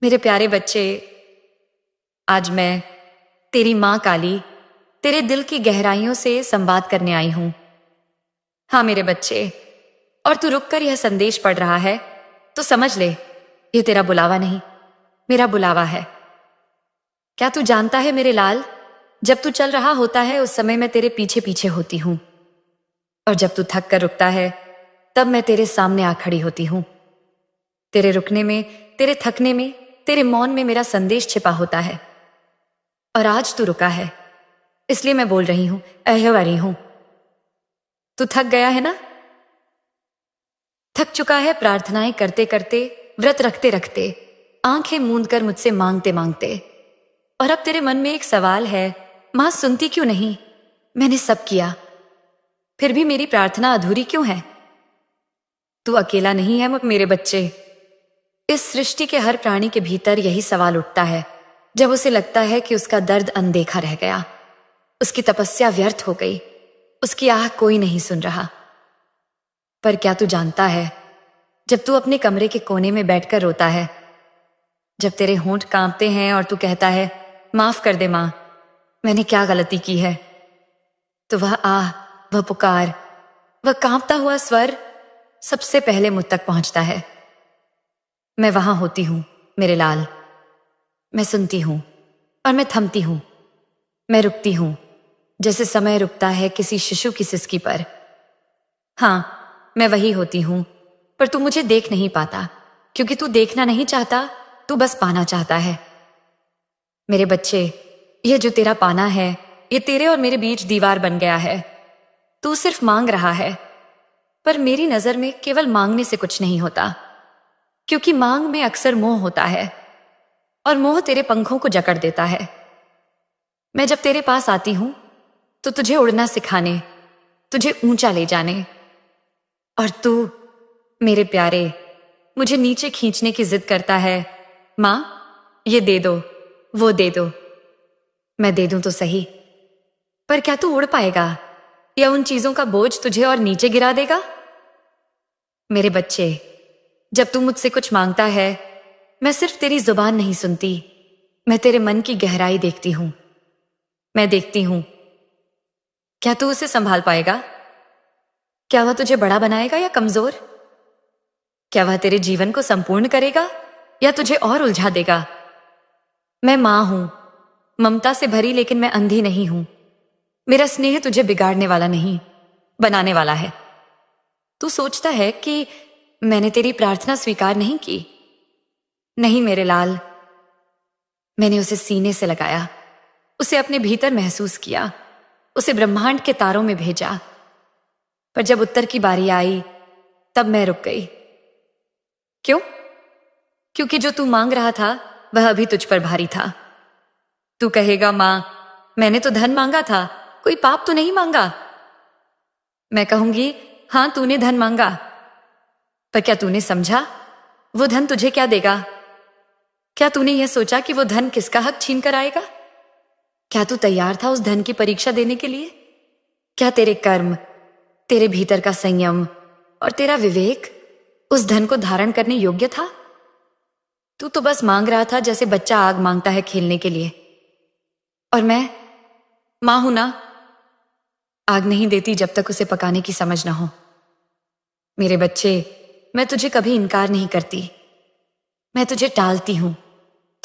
मेरे प्यारे बच्चे, आज मैं तेरी माँ काली तेरे दिल की गहराइयों से संवाद करने आई हूं। हाँ मेरे बच्चे, और तू रुककर यह संदेश पढ़ रहा है तो समझ ले, ये तेरा बुलावा नहीं, मेरा बुलावा है। क्या तू जानता है मेरे लाल, जब तू चल रहा होता है उस समय मैं तेरे पीछे पीछे होती हूं, और जब तू थक कर रुकता है तब मैं तेरे सामने आ खड़ी होती हूं। तेरे रुकने में, तेरे थकने में, तेरे मौन में मेरा संदेश छिपा होता है। और आज तू रुका है, इसलिए मैं बोल रही हूं, अहवारी हूं। तू थक गया है ना? थक चुका है प्रार्थनाएं करते करते, व्रत रखते रखते, आंखें मूंद कर मुझसे मांगते मांगते। और अब तेरे मन में एक सवाल है, मां सुनती क्यों नहीं? मैंने सब किया, फिर भी मेरी प्रार्थना अधूरी क्यों है? तू अकेला नहीं है मेरे बच्चे। इस सृष्टि के हर प्राणी के भीतर यही सवाल उठता है जब उसे लगता है कि उसका दर्द अनदेखा रह गया, उसकी तपस्या व्यर्थ हो गई, उसकी आह कोई नहीं सुन रहा। पर क्या तू जानता है, जब तू अपने कमरे के कोने में बैठकर रोता है, जब तेरे होंठ कांपते हैं और तू कहता है, माफ कर दे मां, मैंने क्या गलती की है, तो वह आह, वह पुकार, वह कांपता हुआ स्वर सबसे पहले मुझ तक पहुंचता है। मैं वहां होती हूं मेरे लाल। मैं सुनती हूं और मैं थमती हूं, मैं रुकती हूं जैसे समय रुकता है किसी शिशु की सिसकी पर। हां, मैं वही होती हूं, पर तू मुझे देख नहीं पाता, क्योंकि तू देखना नहीं चाहता, तू बस पाना चाहता है। मेरे बच्चे, यह जो तेरा पाना है, ये तेरे और मेरे बीच दीवार बन गया है। तू सिर्फ मांग रहा है, पर मेरी नजर में केवल मांगने से कुछ नहीं होता, क्योंकि मांग में अक्सर मोह होता है, और मोह तेरे पंखों को जकड़ देता है। मैं जब तेरे पास आती हूं तो तुझे उड़ना सिखाने, तुझे ऊंचा ले जाने, और तू मेरे प्यारे मुझे नीचे खींचने की जिद करता है। मां, ये दे दो, वो दे दो। मैं दे दूं तो सही, पर क्या तू उड़ पाएगा, या उन चीजों का बोझ तुझे और नीचे गिरा देगा? मेरे बच्चे, जब तू मुझसे कुछ मांगता है, मैं सिर्फ तेरी जुबान नहीं सुनती, मैं तेरे मन की गहराई देखती हूं। मैं देखती हूं, क्या तू उसे संभाल पाएगा? क्या वह तुझे बड़ा बनाएगा या कमजोर? क्या वह तेरे जीवन को संपूर्ण करेगा या तुझे और उलझा देगा? मैं मां हूं, ममता से भरी, लेकिन मैं अंधी नहीं हूं। मेरा स्नेह तुझे बिगाड़ने वाला नहीं, बनाने वाला है। तू सोचता है कि मैंने तेरी प्रार्थना स्वीकार नहीं की। नहीं मेरे लाल, मैंने उसे सीने से लगाया, उसे अपने भीतर महसूस किया, उसे ब्रह्मांड के तारों में भेजा। पर जब उत्तर की बारी आई, तब मैं रुक गई। क्यों? क्योंकि जो तू मांग रहा था वह अभी तुझ पर भारी था। तू कहेगा, मां, मैंने तो धन मांगा था, कोई पाप तो नहीं मांगा। मैं कहूंगी, हां तूने धन मांगा, पर क्या तूने समझा वो धन तुझे क्या देगा? क्या तूने यह सोचा कि वो धन किसका हक छीन कर आएगा? क्या तू तैयार था उस धन की परीक्षा देने के लिए? क्या तेरे कर्म, तेरे भीतर का संयम और तेरा विवेक उस धन को धारण करने योग्य था? तू तो बस मांग रहा था जैसे बच्चा आग मांगता है खेलने के लिए। और मैं मां हूं ना, आग नहीं देती जब तक उसे पकाने की समझ ना हो। मेरे बच्चे, मैं तुझे कभी इनकार नहीं करती, मैं तुझे टालती हूं,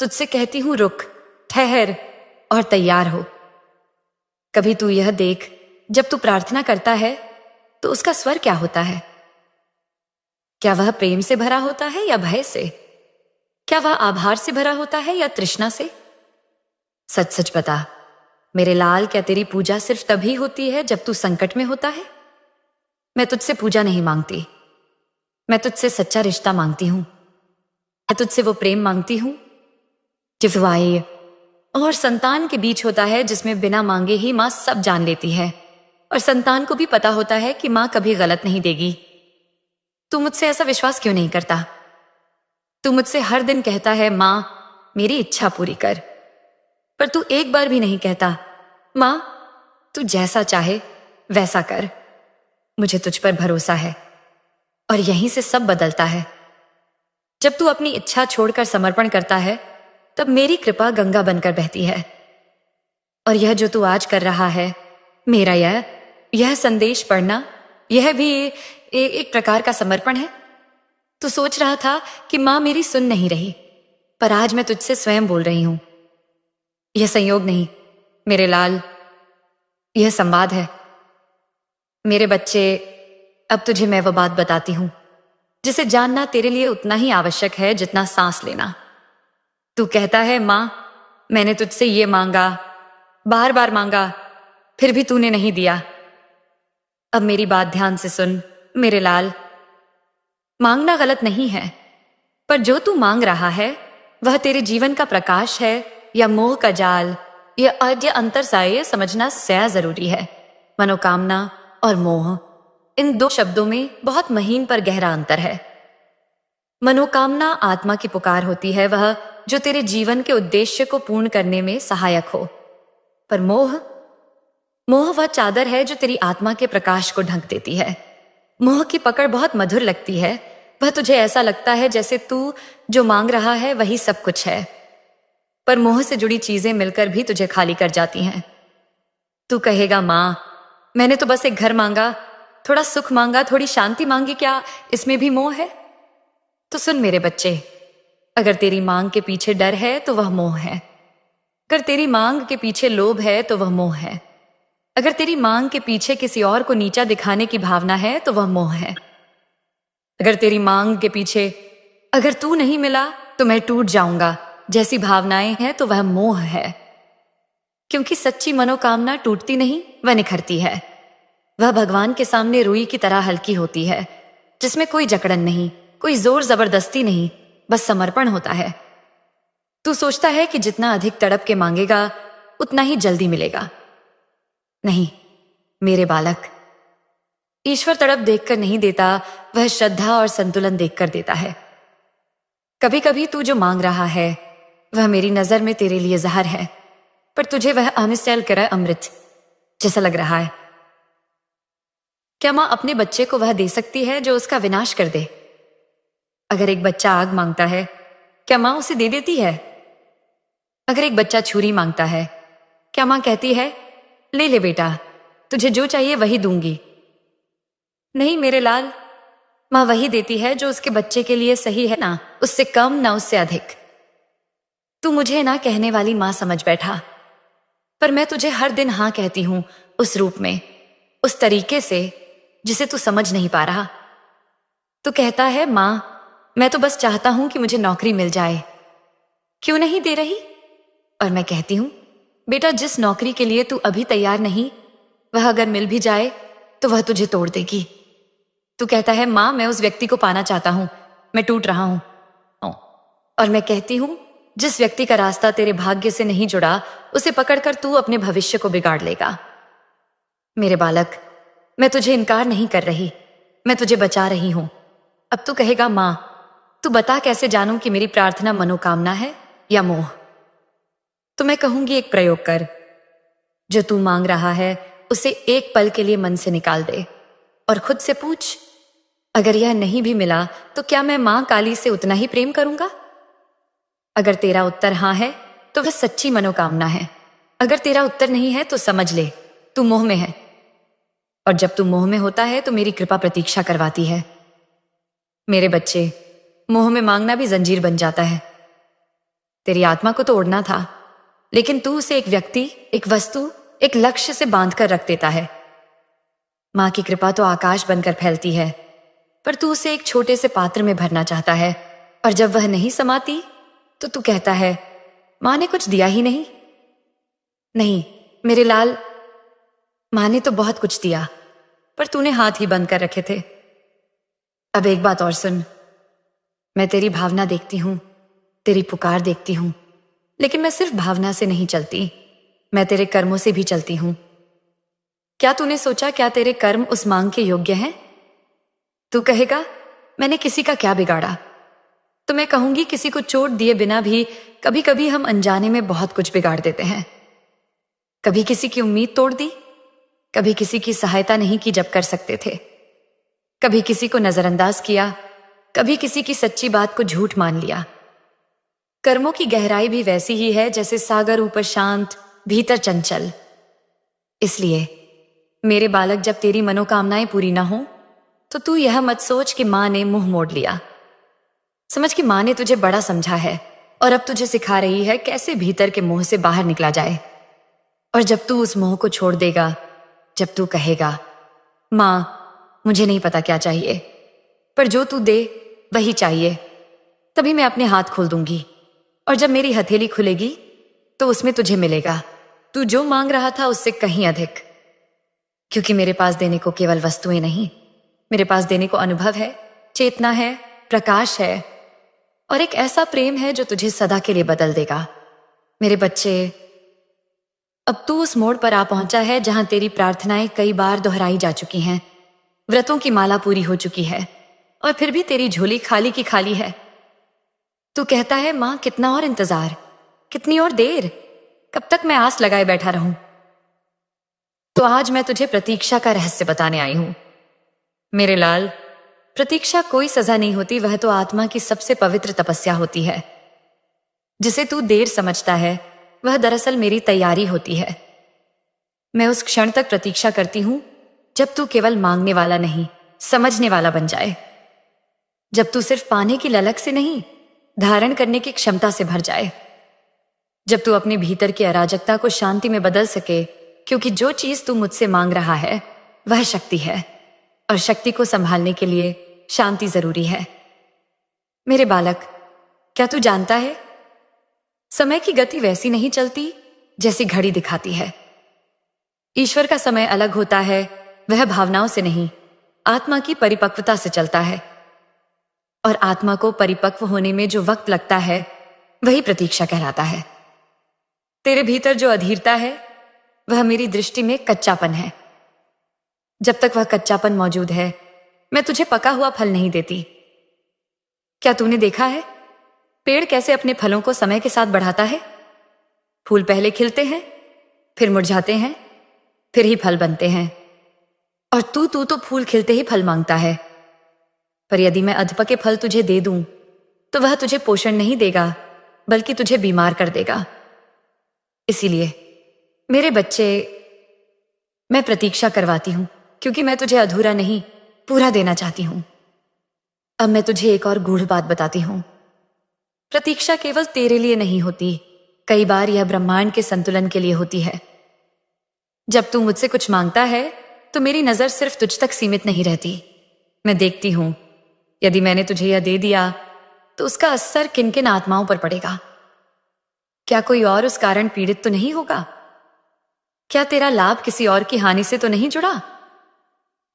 तुझसे कहती हूं रुक, ठहर और तैयार हो। कभी तू यह देख, जब तू प्रार्थना करता है तो उसका स्वर क्या होता है? क्या वह प्रेम से भरा होता है या भय से? क्या वह आभार से भरा होता है या तृष्णा से? सच सच बता मेरे लाल, क्या तेरी पूजा सिर्फ तभी होती है जब तू संकट में होता है? मैं तुझसे पूजा नहीं मांगती, मैं तुझसे सच्चा रिश्ता मांगती हूं। मैं तुझसे वो प्रेम मांगती हूं जो विवाह और संतान के बीच होता है, जिसमें बिना मांगे ही मां सब जान लेती है, और संतान को भी पता होता है कि मां कभी गलत नहीं देगी। तू मुझसे ऐसा विश्वास क्यों नहीं करता? तू मुझसे हर दिन कहता है, मां मेरी इच्छा पूरी कर, पर तू एक बार भी नहीं कहता, मां तू जैसा चाहे वैसा कर। मुझे तुझ पर भरोसा है, और यहीं से सब बदलता है। जब तू अपनी इच्छा छोड़कर समर्पण करता है, तब मेरी कृपा गंगा बनकर बहती है। और यह जो तू आज कर रहा है, मेरा यह संदेश पढ़ना, यह भी एक प्रकार का समर्पण है। तू सोच रहा था कि मां मेरी सुन नहीं रही, पर आज मैं तुझसे स्वयं बोल रही हूं। यह संयोग नहीं मेरे लाल, यह संवाद है। मेरे बच्चे, अब तुझे मैं वह बात बताती हूं जिसे जानना तेरे लिए उतना ही आवश्यक है जितना सांस लेना। तू कहता है, मां मैंने तुझसे ये मांगा, बार बार मांगा, फिर भी तूने नहीं दिया। अब मेरी बात ध्यान से सुन मेरे लाल। मांगना गलत नहीं है, पर जो तू मांग रहा है वह तेरे जीवन का प्रकाश है या मोह का जाल, यह अंतर साय समझना सया जरूरी है। मनोकामना और मोह, इन दो शब्दों में बहुत महीन पर गहरा अंतर है। मनोकामना आत्मा की पुकार होती है, वह जो तेरे जीवन के उद्देश्य को पूर्ण करने में सहायक हो। पर मोह वह चादर है जो तेरी आत्मा के प्रकाश को ढक देती है। मोह की पकड़ बहुत मधुर लगती है। वह तुझे ऐसा लगता है जैसे तू जो मांग रहा है वही सब कुछ है, पर मोह से जुड़ी चीजें मिलकर भी तुझे खाली कर जाती हैं। तू कहेगा, मां मैंने तो बस एक घर मांगा, थोड़ा सुख मांगा, थोड़ी शांति मांगी, क्या इसमें भी मोह है? तो सुन मेरे बच्चे, अगर तेरी मांग के पीछे डर है तो वह मोह है। अगर तेरी मांग के पीछे लोभ है तो वह मोह है। अगर तेरी मांग के पीछे किसी और को नीचा दिखाने की भावना है तो वह मोह है। अगर तेरी मांग के पीछे अगर तू नहीं मिला तो मैं टूट जाऊंगा जैसी भावनाएं हैं तो वह मोह है। क्योंकि सच्ची मनोकामना टूटती नहीं, वह निखरती है। वह भगवान के सामने रुई की तरह हल्की होती है, जिसमें कोई जकड़न नहीं, कोई जोर जबरदस्ती नहीं, बस समर्पण होता है। तू सोचता है कि जितना अधिक तड़प के मांगेगा उतना ही जल्दी मिलेगा। नहीं मेरे बालक, ईश्वर तड़प देखकर नहीं देता, वह श्रद्धा और संतुलन देखकर देता है। कभी कभी तू जो मांग रहा है वह मेरी नजर में तेरे लिए जहर है, पर तुझे वह अमिसैल कर अमृत जैसा लग रहा है। क्या मां अपने बच्चे को वह दे सकती है जो उसका विनाश कर दे? अगर एक बच्चा आग मांगता है, क्या मां उसे दे देती है? अगर एक बच्चा छुरी मांगता है, क्या मां कहती है, ले ले बेटा, तुझे जो चाहिए वही दूंगी? नहीं मेरे लाल, मां वही देती है जो उसके बच्चे के लिए सही है, ना उससे कम ना उससे अधिक। तू मुझे ना कहने वाली मां समझ बैठा, पर मैं तुझे हर दिन हां कहती हूं, उस रूप में, उस तरीके से जिसे तू समझ नहीं पा रहा। तू कहता है, मां मैं तो बस चाहता हूं कि मुझे नौकरी मिल जाए, क्यों नहीं दे रही? और मैं कहती हूं, बेटा जिस नौकरी के लिए तू अभी तैयार नहीं, वह अगर मिल भी जाए तो वह तुझे तोड़ देगी। तू कहता है, मां मैं उस व्यक्ति को पाना चाहता हूं, मैं टूट रहा हूं। और मैं कहती हूं, जिस व्यक्ति का रास्ता तेरे भाग्य से नहीं जुड़ा, उसे पकड़कर तू अपने भविष्य को बिगाड़ लेगा। मेरे बालक, मैं तुझे इनकार नहीं कर रही, मैं तुझे बचा रही हूं। अब तू कहेगा, मां तू बता कैसे जानूं कि मेरी प्रार्थना मनोकामना है या मोह? तो मैं कहूंगी, एक प्रयोग कर। जो तू मांग रहा है उसे एक पल के लिए मन से निकाल दे और खुद से पूछ, अगर यह नहीं भी मिला तो क्या मैं मां काली से उतना ही प्रेम करूंगा? अगर तेरा उत्तर हां है तो वह सच्ची मनोकामना है। अगर तेरा उत्तर नहीं है तो समझ ले तू मोह में है, और जब तू मोह में होता है तो मेरी कृपा प्रतीक्षा करवाती है। मेरे बच्चे, मोह में मांगना भी जंजीर बन जाता है। तेरी आत्मा को तो उड़ना था, लेकिन तू उसे एक व्यक्ति, एक वस्तु, एक लक्ष्य से बांध कर रख देता है। मां की कृपा तो आकाश बनकर फैलती है, पर तू उसे एक छोटे से पात्र में भरना चाहता है, और जब वह नहीं समाती तो तू कहता है, मां ने कुछ दिया ही नहीं। नहीं मेरे लाल, मां ने तो बहुत कुछ दिया, पर तूने हाथ ही बंद कर रखे थे। अब एक बात और सुन, मैं तेरी भावना देखती हूं, तेरी पुकार देखती हूं, लेकिन मैं सिर्फ भावना से नहीं चलती, मैं तेरे कर्मों से भी चलती हूं। क्या तूने सोचा क्या तेरे कर्म उस मांग के योग्य हैं? तू कहेगा, मैंने किसी का क्या बिगाड़ा? तो मैं कहूंगी, किसी को चोट दिए बिना भी कभी कभी हम अनजाने में बहुत कुछ बिगाड़ देते हैं। कभी किसी की उम्मीद तोड़ दी, कभी किसी की सहायता नहीं की जब कर सकते थे, कभी किसी को नजरअंदाज किया, कभी किसी की सच्ची बात को झूठ मान लिया। कर्मों की गहराई भी वैसी ही है जैसे सागर ऊपर शांत, भीतर चंचल। इसलिए मेरे बालक, जब तेरी मनोकामनाएं पूरी ना हो तो तू यह मत सोच कि मां ने मुंह मोड़ लिया। समझ कि मां ने तुझे बड़ा समझा है और अब तुझे सिखा रही है कैसे भीतर के मोह से बाहर निकला जाए। और जब तू उस मोह को छोड़ देगा, जब तू कहेगा मां मुझे नहीं पता क्या चाहिए, पर जो तू दे वही चाहिए, तभी मैं अपने हाथ खोल दूंगी। और जब मेरी हथेली खुलेगी तो उसमें तुझे मिलेगा तू जो मांग रहा था उससे कहीं अधिक। क्योंकि मेरे पास देने को केवल वस्तुएं नहीं, मेरे पास देने को अनुभव है, चेतना है, प्रकाश है और एक ऐसा प्रेम है जो तुझे सदा के लिए बदल देगा। मेरे बच्चे, अब तू उस मोड़ पर आ पहुंचा है जहां तेरी प्रार्थनाएं कई बार दोहराई जा चुकी हैं, व्रतों की माला पूरी हो चुकी है और फिर भी तेरी झोली खाली की खाली है। तू कहता है मां कितना और इंतजार, कितनी और देर, कब तक मैं आस लगाए बैठा रहूं। तो आज मैं तुझे प्रतीक्षा का रहस्य बताने आई हूं। मेरे लाल, प्रतीक्षा कोई सजा नहीं होती, वह तो आत्मा की सबसे पवित्र तपस्या होती है। जिसे तू देर समझता है वह दरअसल मेरी तैयारी होती है। मैं उस क्षण तक प्रतीक्षा करती हूं जब तू केवल मांगने वाला नहीं, समझने वाला बन जाए। जब तू सिर्फ पाने की ललक से नहीं, धारण करने की क्षमता से भर जाए। जब तू अपने भीतर की अराजकता को शांति में बदल सके, क्योंकि जो चीज तू मुझसे मांग रहा है वह शक्ति है और शक्ति को संभालने के लिए शांति जरूरी है। मेरे बालक, क्या तू जानता है, समय की गति वैसी नहीं चलती जैसी घड़ी दिखाती है। ईश्वर का समय अलग होता है, वह भावनाओं से नहीं, आत्मा की परिपक्वता से चलता है। और आत्मा को परिपक्व होने में जो वक्त लगता है वही प्रतीक्षा कहलाता है। तेरे भीतर जो अधीरता है वह मेरी दृष्टि में कच्चापन है। जब तक वह कच्चापन मौजूद है मैं तुझे पका हुआ फल नहीं देती। क्या तूने देखा है पेड़ कैसे अपने फलों को समय के साथ बढ़ाता है? फूल पहले खिलते हैं, फिर मुरझाते हैं, फिर ही फल बनते हैं। और तू तो फूल खिलते ही फल मांगता है। पर यदि मैं अधपके फल तुझे दे दूं तो वह तुझे पोषण नहीं देगा बल्कि तुझे बीमार कर देगा। इसीलिए मेरे बच्चे, मैं प्रतीक्षा करवाती हूं क्योंकि मैं तुझे अधूरा नहीं, पूरा देना चाहती हूं। अब मैं तुझे एक और गूढ़ बात बताती हूं। प्रतीक्षा केवल तेरे लिए नहीं होती, कई बार यह ब्रह्मांड के संतुलन के लिए होती है। जब तू मुझसे कुछ मांगता है तो मेरी नजर सिर्फ तुझ तक सीमित नहीं रहती। मैं देखती हूं यदि मैंने तुझे यह दे दिया तो उसका असर किन किन आत्माओं पर पड़ेगा। क्या कोई और उस कारण पीड़ित तो नहीं होगा? क्या तेरा लाभ किसी और की हानि से तो नहीं जुड़ा?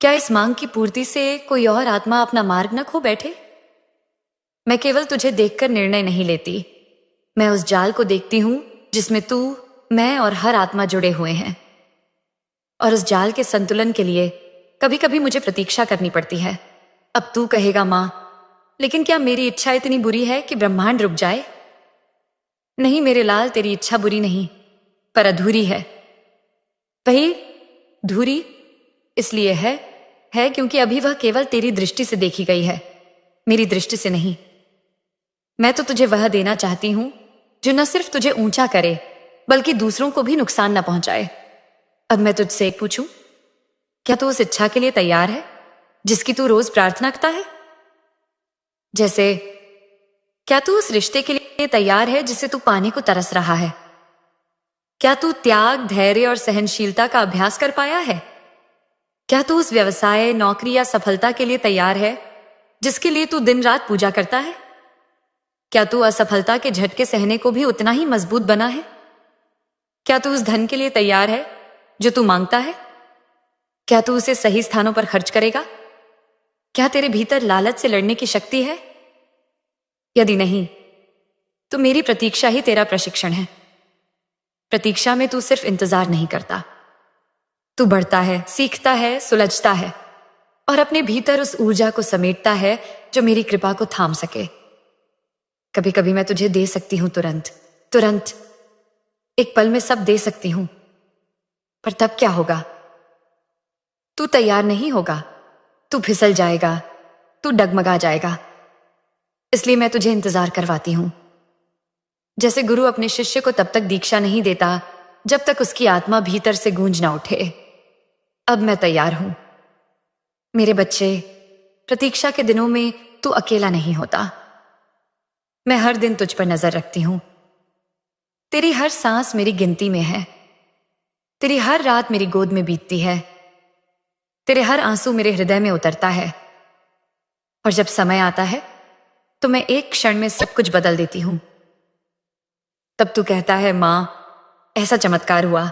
क्या इस मांग की पूर्ति से कोई और आत्मा अपना मार्ग न खो बैठे? मैं केवल तुझे देखकर निर्णय नहीं लेती, मैं उस जाल को देखती हूं जिसमें तू, मैं और हर आत्मा जुड़े हुए हैं। और उस जाल के संतुलन के लिए कभी कभी मुझे प्रतीक्षा करनी पड़ती है। अब तू कहेगा मां, लेकिन क्या मेरी इच्छा इतनी बुरी है कि ब्रह्मांड रुक जाए? नहीं मेरे लाल, तेरी इच्छा बुरी नहीं पर अधूरी है। वही धूरी इसलिए है क्योंकि अभी वह केवल तेरी दृष्टि से देखी गई है, मेरी दृष्टि से नहीं। मैं तो तुझे वह देना चाहती हूं जो न सिर्फ तुझे ऊंचा करे बल्कि दूसरों को भी नुकसान न पहुंचाए। अब मैं तुझसे एक पूछूं, क्या तू उस इच्छा के लिए तैयार है जिसकी तू रोज प्रार्थना करता है? जैसे क्या तू उस रिश्ते के लिए तैयार है जिसे तू पाने को तरस रहा है? क्या तू त्याग, धैर्य और सहनशीलता का अभ्यास कर पाया है? क्या तू उस व्यवसाय, नौकरी या सफलता के लिए तैयार है जिसके लिए तू दिन रात पूजा करता है? क्या तू असफलता के झटके सहने को भी उतना ही मजबूत बना है? क्या तू उस धन के लिए तैयार है जो तू मांगता है? क्या तू उसे सही स्थानों पर खर्च करेगा? क्या तेरे भीतर लालच से लड़ने की शक्ति है? यदि नहीं तो मेरी प्रतीक्षा ही तेरा प्रशिक्षण है। प्रतीक्षा में तू सिर्फ इंतजार नहीं करता, तू बढ़ता है, सीखता है, सुलझता है और अपने भीतर उस ऊर्जा को समेटता है जो मेरी कृपा को थाम सके। कभी कभी मैं तुझे दे सकती हूं तुरंत, एक पल में सब दे सकती हूं, पर तब क्या होगा? तू तैयार नहीं होगा, तू फिसल जाएगा, तू डगमगा जाएगा इसलिए मैं तुझे इंतजार करवाती हूं। जैसे गुरु अपने शिष्य को तब तक दीक्षा नहीं देता जब तक उसकी आत्मा भीतर से गूंज ना उठे। अब मैं तैयार हूं। मेरे बच्चे, प्रतीक्षा के दिनों में तू अकेला नहीं होता। मैं हर दिन तुझ पर नजर रखती हूं। तेरी हर सांस मेरी गिनती में है। तेरी हर रात मेरी गोद में बीतती है। तेरे हर आंसू मेरे हृदय में उतरता है। और जब समय आता है तो मैं एक क्षण में सब कुछ बदल देती हूं। तब तू कहता है, मां, ऐसा चमत्कार हुआ।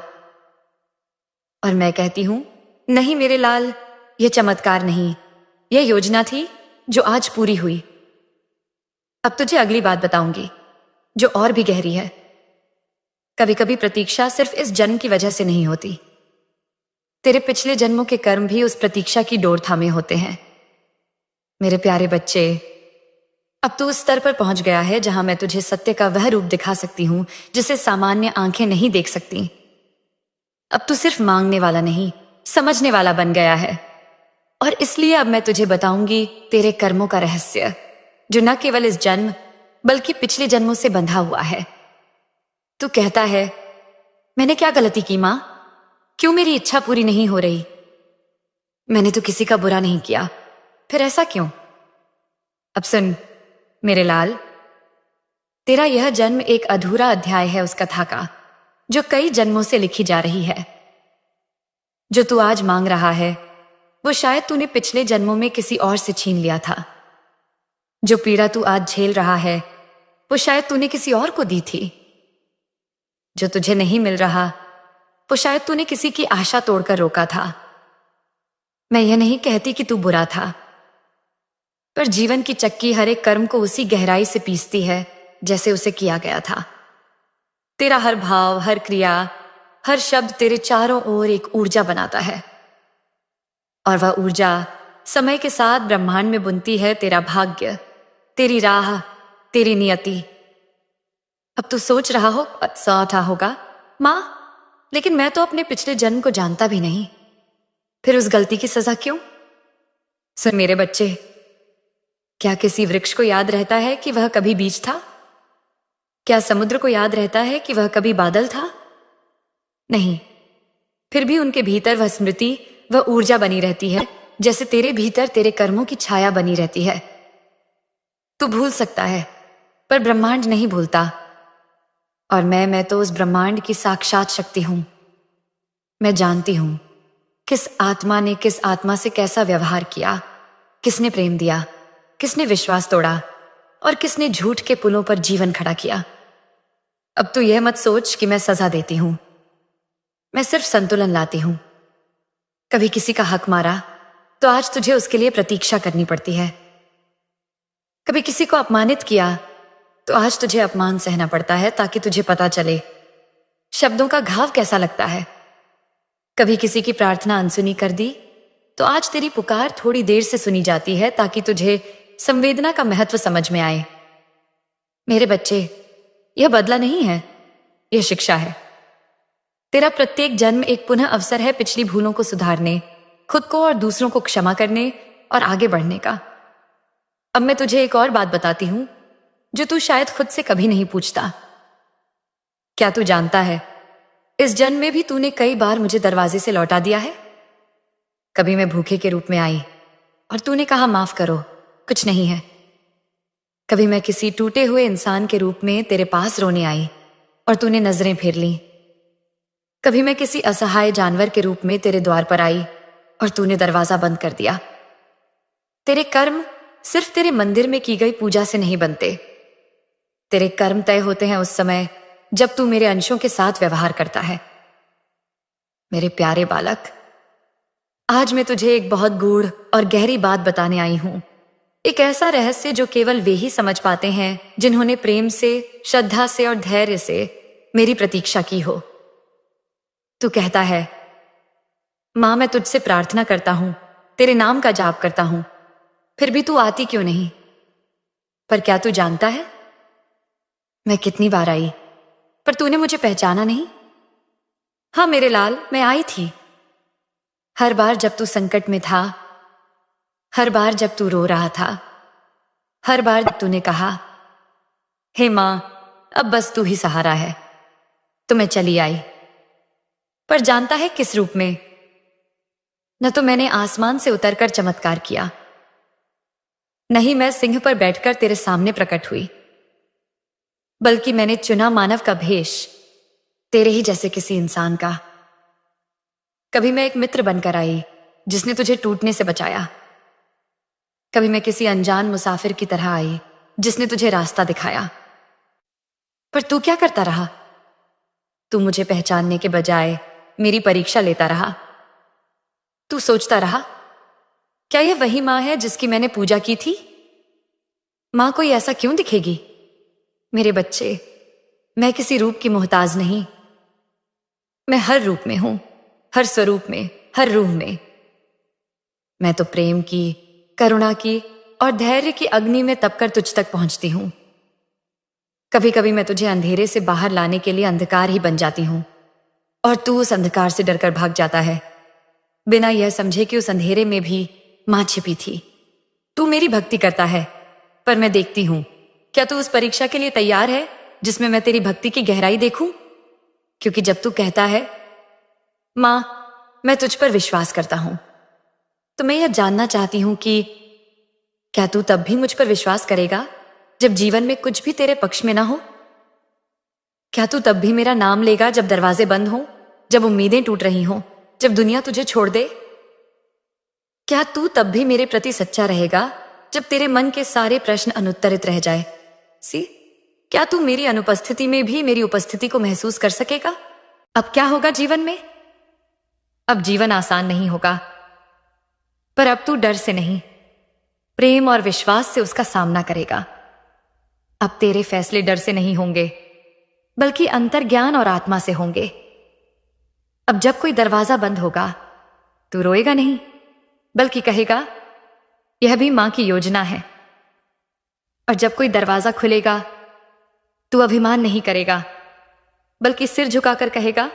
और मैं कहती हूं, नहीं मेरे लाल, यह चमत्कार नहीं, यह योजना थी जो आज पूरी हुई। अब तुझे अगली बात बताऊंगी जो और भी गहरी है। कभी कभी प्रतीक्षा सिर्फ इस जन्म की वजह से नहीं होती। तेरे पिछले जन्मों के कर्म भी उस प्रतीक्षा की डोर थामे होते हैं। मेरे प्यारे बच्चे, अब तू उस स्तर पर पहुंच गया है जहां मैं तुझे सत्य का वह रूप दिखा सकती हूं जिसे सामान्य आंखें नहीं देख सकती। अब तू सिर्फ मांगने वाला नहीं, समझने वाला बन गया है। और इसलिए अब मैं तुझे बताऊंगी तेरे कर्मों का रहस्य, जो न केवल इस जन्म बल्कि पिछले जन्मों से बंधा हुआ है। तू कहता है, मैंने क्या गलती की मां? क्यों मेरी इच्छा पूरी नहीं हो रही? मैंने तो किसी का बुरा नहीं किया, फिर ऐसा क्यों? अब सुन मेरे लाल, तेरा यह जन्म एक अधूरा अध्याय है उस कथा का जो कई जन्मों से लिखी जा रही है। जो तू आज मांग रहा है वो शायद तूने पिछले जन्मों में किसी और से छीन लिया था। जो पीड़ा तू आज झेल रहा है वो शायद तूने किसी और को दी थी। जो तुझे नहीं मिल रहा वो शायद तूने किसी की आशा तोड़कर रोका था। मैं यह नहीं कहती कि तू बुरा था, पर जीवन की चक्की हर एक कर्म को उसी गहराई से पीसती है जैसे उसे किया गया था। तेरा हर भाव, हर क्रिया, हर शब्द तेरे चारों ओर एक ऊर्जा बनाता है। और वह ऊर्जा समय के साथ ब्रह्मांड में बुनती है तेरा भाग्य, तेरी राह, तेरी नियति। अब तू सोच रहा हो, अच्छा होगा मां, लेकिन मैं तो अपने पिछले जन्म को जानता भी नहीं, फिर उस गलती की सजा क्यों? सुन मेरे बच्चे, क्या किसी वृक्ष को याद रहता है कि वह कभी बीज था? क्या समुद्र को याद रहता है कि वह कभी बादल था? नहीं। फिर भी उनके भीतर वह स्मृति, वह ऊर्जा बनी रहती है, जैसे तेरे भीतर तेरे कर्मों की छाया बनी रहती है। तू भूल सकता है, पर ब्रह्मांड नहीं भूलता। और मैं तो उस ब्रह्मांड की साक्षात शक्ति हूं। मैं जानती हूं किस आत्मा ने किस आत्मा से कैसा व्यवहार किया, किसने प्रेम दिया, किसने विश्वास तोड़ा और किसने झूठ के पुलों पर जीवन खड़ा किया। अब तू यह मत सोच कि मैं सजा देती हूं। मैं सिर्फ संतुलन लाती हूं। कभी किसी का हक मारा तो आज तुझे उसके लिए प्रतीक्षा करनी पड़ती है। कभी किसी को अपमानित किया तो आज तुझे अपमान सहना पड़ता है ताकि तुझे पता चले शब्दों का घाव कैसा लगता है। कभी किसी की प्रार्थना अनसुनी कर दी तो आज तेरी पुकार थोड़ी देर से सुनी जाती है ताकि तुझे संवेदना का महत्व समझ में आए। मेरे बच्चे, यह बदला नहीं है, यह शिक्षा है। तेरा प्रत्येक जन्म एक पुनः अवसर है पिछली भूलों को सुधारने, खुद को और दूसरों को क्षमा करने और आगे बढ़ने का। अब मैं तुझे एक और बात बताती हूं जो तू शायद खुद से कभी नहीं पूछता। क्या तू जानता है, इस जन्म में भी तूने कई बार मुझे दरवाजे से लौटा दिया है। कभी मैं भूखे के रूप में आई और तूने कहा, माफ करो, कुछ नहीं है। कभी मैं किसी टूटे हुए इंसान के रूप में तेरे पास रोने आई और तूने नजरें फेर ली। कभी मैं किसी असहाय जानवर के रूप में तेरे द्वार पर आई और तूने दरवाजा बंद कर दिया। तेरे कर्म सिर्फ तेरे मंदिर में की गई पूजा से नहीं बनते। तेरे कर्म तय होते हैं उस समय जब तू मेरे अंशों के साथ व्यवहार करता है। मेरे प्यारे बालक, आज मैं तुझे एक बहुत गूढ़ और गहरी बात बताने आई हूं। एक ऐसा रहस्य जो केवल वे ही समझ पाते हैं जिन्होंने प्रेम से, श्रद्धा से और धैर्य से मेरी प्रतीक्षा की हो। तू कहता है, मां, मैं तुझसे प्रार्थना करता हूं, तेरे नाम का जाप करता हूं, फिर भी तू आती क्यों नहीं? पर क्या तू जानता है मैं कितनी बार आई, पर तूने मुझे पहचाना नहीं? हाँ मेरे लाल, मैं आई थी। हर बार जब तू संकट में था, हर बार जब तू रो रहा था, हर बार तूने कहा, हे मां, अब बस तू ही सहारा है, तो मैं चली आई। पर जानता है किस रूप में? न तो मैंने आसमान से उतरकर चमत्कार किया, नहीं मैं सिंह पर बैठकर तेरे सामने प्रकट हुई, बल्कि मैंने चुना मानव का भेष, तेरे ही जैसे किसी इंसान का। कभी मैं एक मित्र बनकर आई जिसने तुझे टूटने से बचाया, कभी मैं किसी अनजान मुसाफिर की तरह आई जिसने तुझे रास्ता दिखाया। पर तू क्या करता रहा? तू मुझे पहचानने के बजाय मेरी परीक्षा लेता रहा। तू सोचता रहा, क्या यह वही मां है जिसकी मैंने पूजा की थी? मां कोई ऐसा क्यों दिखेगी? मेरे बच्चे, मैं किसी रूप की मोहताज नहीं। मैं हर रूप में हूं, हर स्वरूप में, हर रूह में। मैं तो प्रेम की, करुणा की और धैर्य की अग्नि में तपकर तुझ तक पहुंचती हूं। कभी कभी मैं तुझे अंधेरे से बाहर लाने के लिए अंधकार ही बन जाती हूं, और तू उस अंधकार से डरकर भाग जाता है, बिना यह समझे कि उस अंधेरे में भी मां छिपी थी। तू मेरी भक्ति करता है, पर मैं देखती हूं। क्या तू उस परीक्षा के लिए तैयार है जिसमें मैं तेरी भक्ति की गहराई देखूं? क्योंकि जब तू कहता है, मां, मैं तुझ पर विश्वास करता हूं, तो मैं यह जानना चाहती हूं कि क्या तू तब भी मुझ पर विश्वास करेगा जब जीवन में कुछ भी तेरे पक्ष में ना हो? क्या तू तब भी मेरा नाम लेगा जब दरवाजे बंद हों, जब उम्मीदें टूट रही हों, जब दुनिया तुझे छोड़ दे? क्या तू तब भी मेरे प्रति सच्चा रहेगा जब तेरे मन के सारे प्रश्न अनुत्तरित रह जाए? क्या तू मेरी अनुपस्थिति में भी मेरी उपस्थिति को महसूस कर सकेगा? अब क्या होगा जीवन में? अब जीवन आसान नहीं होगा, पर अब तू डर से नहीं, प्रेम और विश्वास से उसका सामना करेगा। अब तेरे फैसले डर से नहीं होंगे, बल्कि अंतर्ज्ञान और आत्मा से होंगे। अब जब कोई दरवाजा बंद होगा, तू रोएगा नहीं, बल्कि कहेगा, यह भी मां की योजना है। और जब कोई दरवाजा खुलेगा, तू अभिमान नहीं करेगा, बल्कि सिर झुकाकर कहेगा,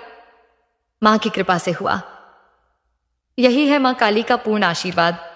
मां की कृपा से हुआ। यही है मां काली का पूर्ण आशीर्वाद।